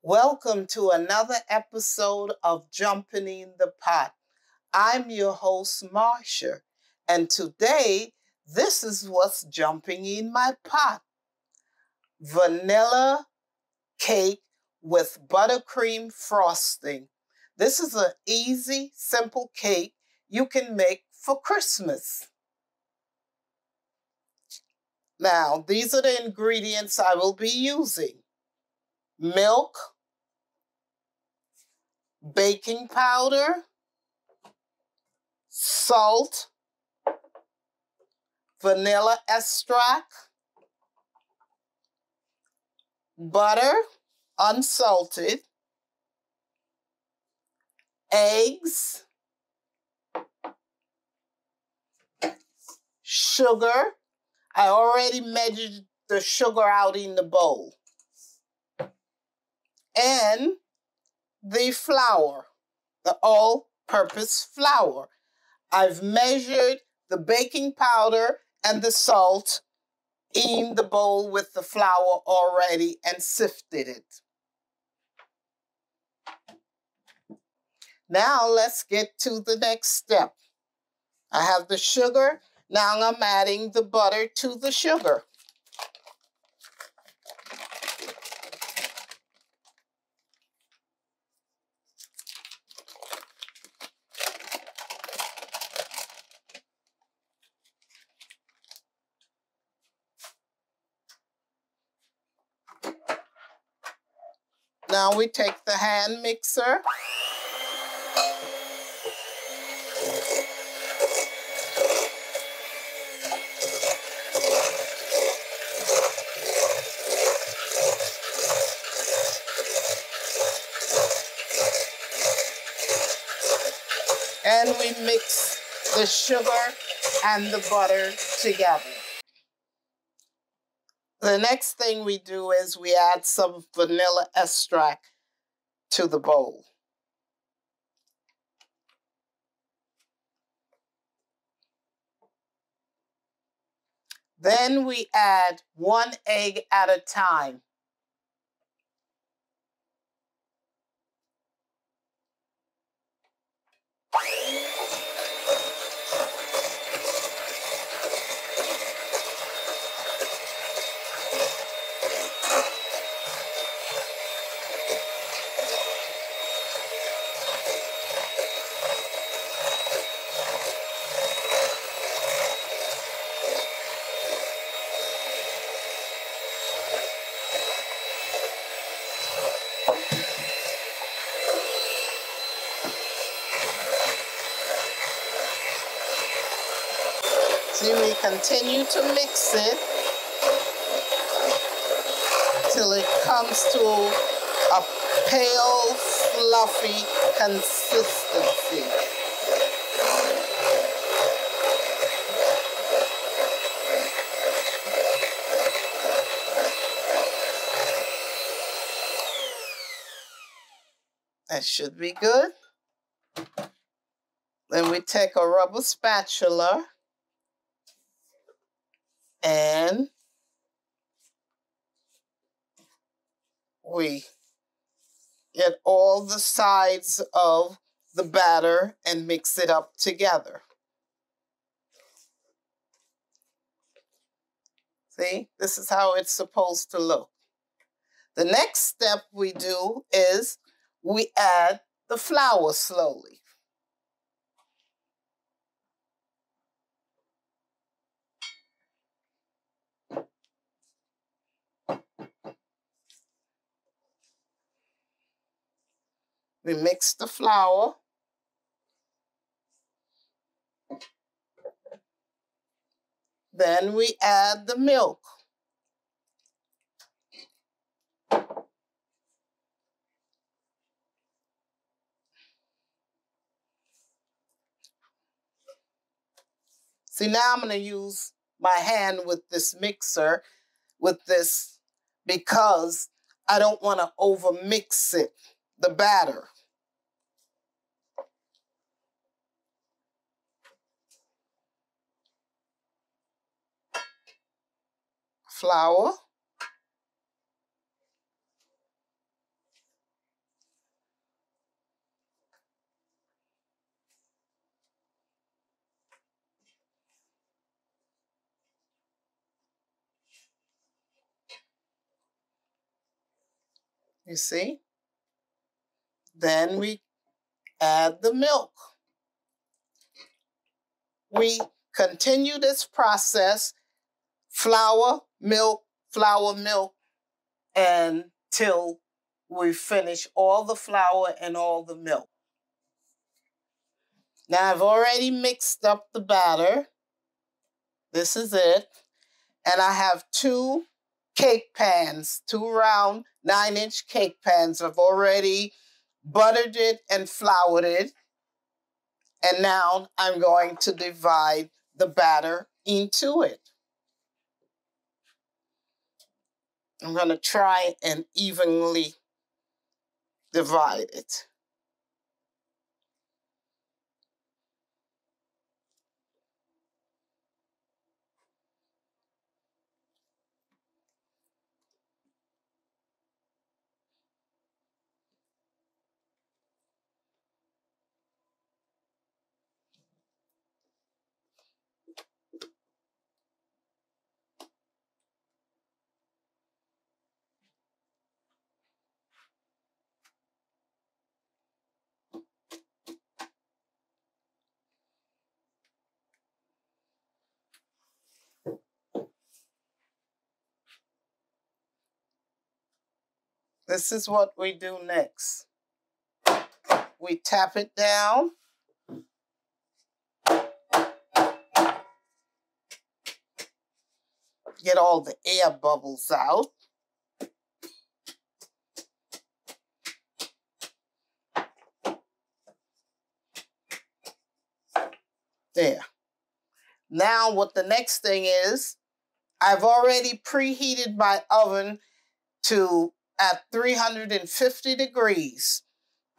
Welcome to another episode of Jumping in the Pot. I'm your host, Marcia, and today, this is what's jumping in my pot. Vanilla cake with buttercream frosting. This is an easy, simple cake you can make for Christmas. Now, these are the ingredients I will be using. Milk, baking powder, salt, vanilla extract, butter, unsalted, eggs, sugar. I already measured the sugar out in the bowl. And the flour, the all-purpose flour. I've measured the baking powder and the salt in the bowl with the flour already and sifted it. Now let's get to the next step. I have the sugar. Now I'm adding the butter to the sugar. Now we take the hand mixer. And we mix the sugar and the butter together. The next thing we do is we add some vanilla extract to the bowl. Then we add 1 egg at a time. See, we continue to mix it till it comes to a pale, fluffy consistency. That should be good. Then we take a rubber spatula and we get all the sides of the batter and mix it up together. See, this is how it's supposed to look. The next step we do is we add the flour slowly. We mix the flour. Then we add the milk. See, now I'm going to use my hand with this mixer, because I don't want to overmix it, the batter. Flour. You see? Then we add the milk. We continue this process, flour, milk, until we finish all the flour and all the milk. Now I've already mixed up the batter. This is it. And I have 2 cake pans, 2 round 9-inch cake pans. I've already buttered it and floured it. And now I'm going to divide the batter into it. I'm going to try and evenly divide it. This is what we do next. We tap it down. Get all the air bubbles out. There. Now what the next thing is, I've already preheated my oven at 350 degrees.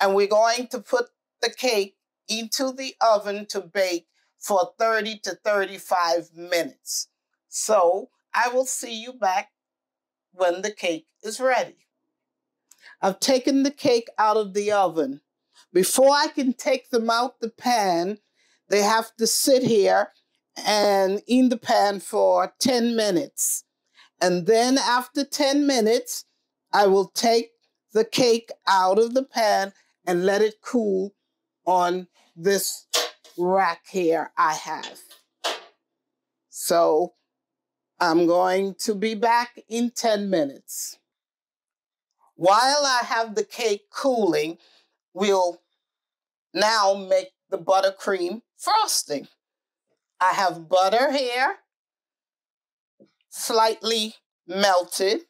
And we're going to put the cake into the oven to bake for 30 to 35 minutes. So I will see you back when the cake is ready. I've taken the cake out of the oven. Before I can take them out the pan, they have to sit here and in the pan for 10 minutes. And then after 10 minutes, I will take the cake out of the pan and let it cool on this rack here I have. So I'm going to be back in 10 minutes. While I have the cake cooling, we'll now make the buttercream frosting. I have butter here, slightly melted,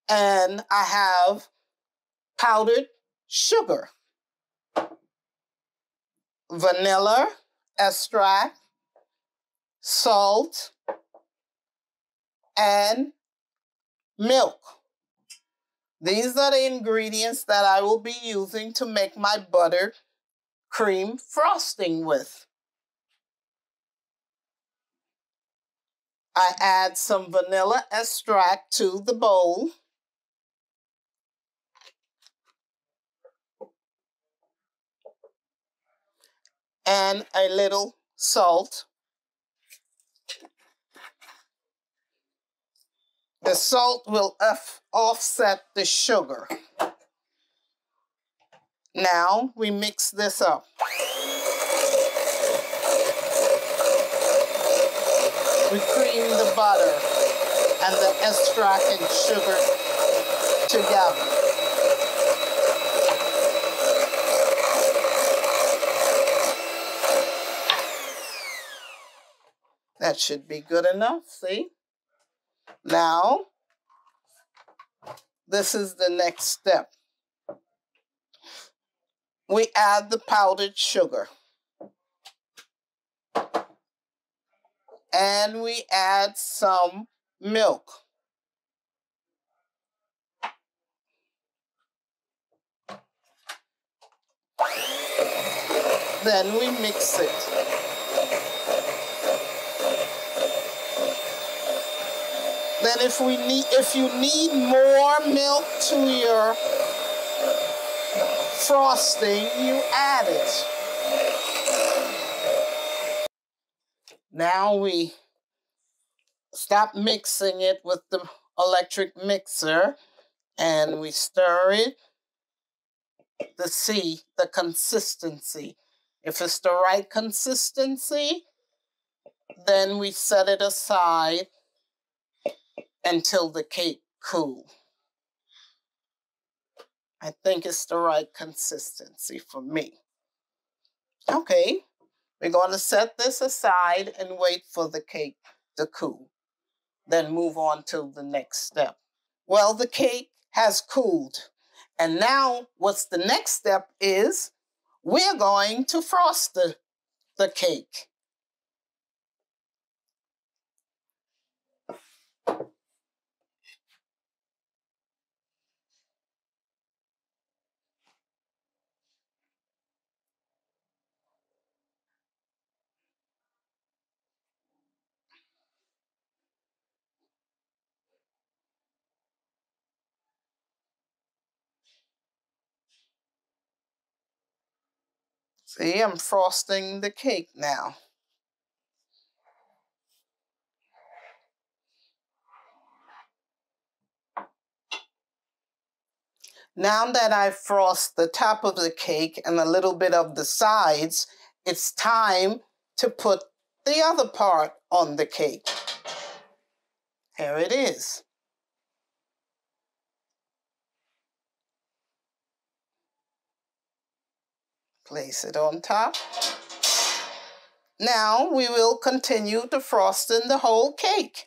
and I have powdered sugar, vanilla extract, salt, and milk. These are the ingredients that I will be using to make my buttercream frosting with. I add some vanilla extract to the bowl. And a little salt. The salt will offset the sugar. Now we mix this up. We cream the butter and the extract and sugar together. That should be good enough, see? Now, this is the next step. We add the powdered sugar. And we add some milk. Then we mix it. Then if you need more milk to your frosting, you add it. Now we stop mixing it with the electric mixer And we stir it to see the consistency. If it's the right consistency, then we set it aside until the cake cools. I think it's the right consistency for me. Okay, we're going to set this aside and wait for the cake to cool. Then move on to the next step. Well, the cake has cooled. And now what's the next step is we're going to frost the cake. See, I'm frosting the cake now. Now that I've frosted the top of the cake and a little bit of the sides, it's time to put the other part on the cake. Here it is. Place it on top. Now we will continue to frosting the whole cake.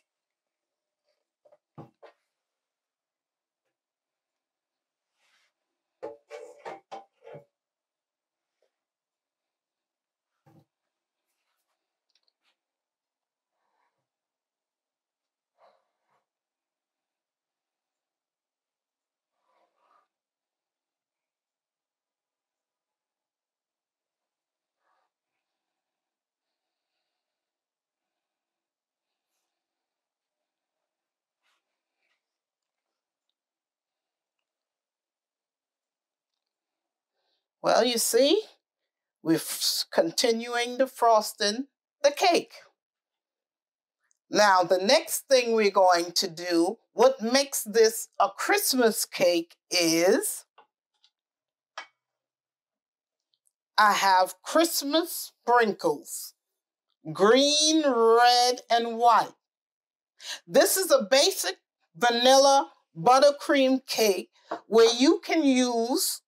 Well, you see, we're continuing to frosting the cake. Now, the next thing we're going to do, what makes this a Christmas cake is I have Christmas sprinkles, green, red, and white. This is a basic vanilla buttercream cake where you can use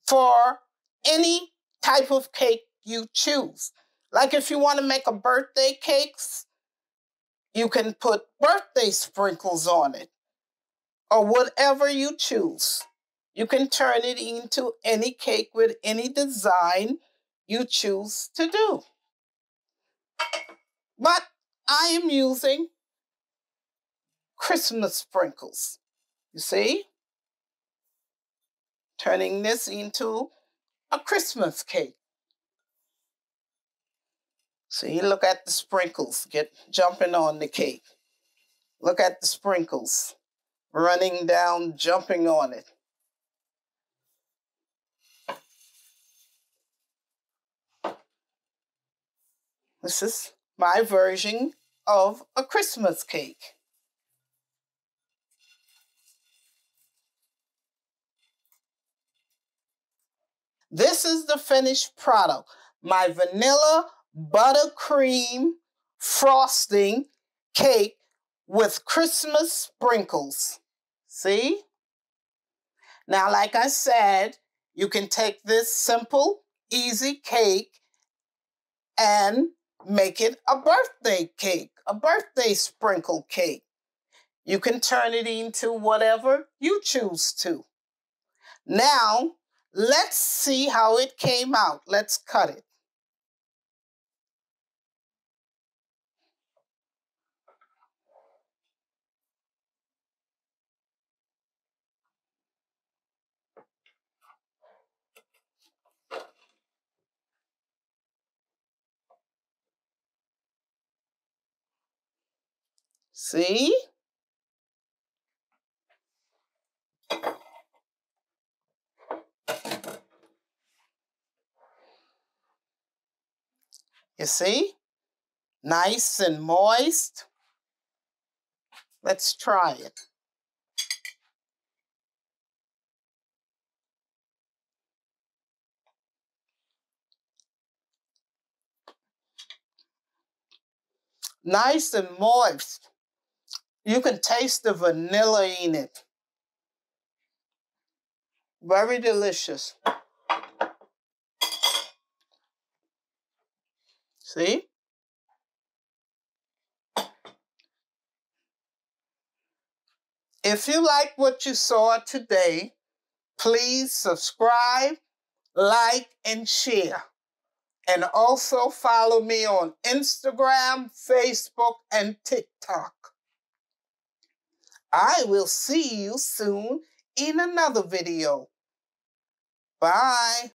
for any type of cake you choose. Like if you want to make a birthday cake, you can put birthday sprinkles on it or whatever you choose. You can turn it into any cake with any design you choose to do. But I am using Christmas sprinkles. You see? Turning this into a Christmas cake. See, look at the sprinkles jumping on the cake. Look at the sprinkles running down, jumping on it. This is my version of a Christmas cake. This is the finished product, my vanilla buttercream frosting cake with Christmas sprinkles. See? Now, like I said, you can take this simple, easy cake and make it a birthday cake, a birthday sprinkle cake. You can turn it into whatever you choose to. Now, let's see how it came out. Let's cut it. See? You see? Nice and moist. Let's try it. Nice and moist. You can taste the vanilla in it. Very delicious. See? If you like what you saw today, please subscribe, like, and share. And also follow me on Instagram, Facebook, and TikTok. I will see you soon in another video. Bye.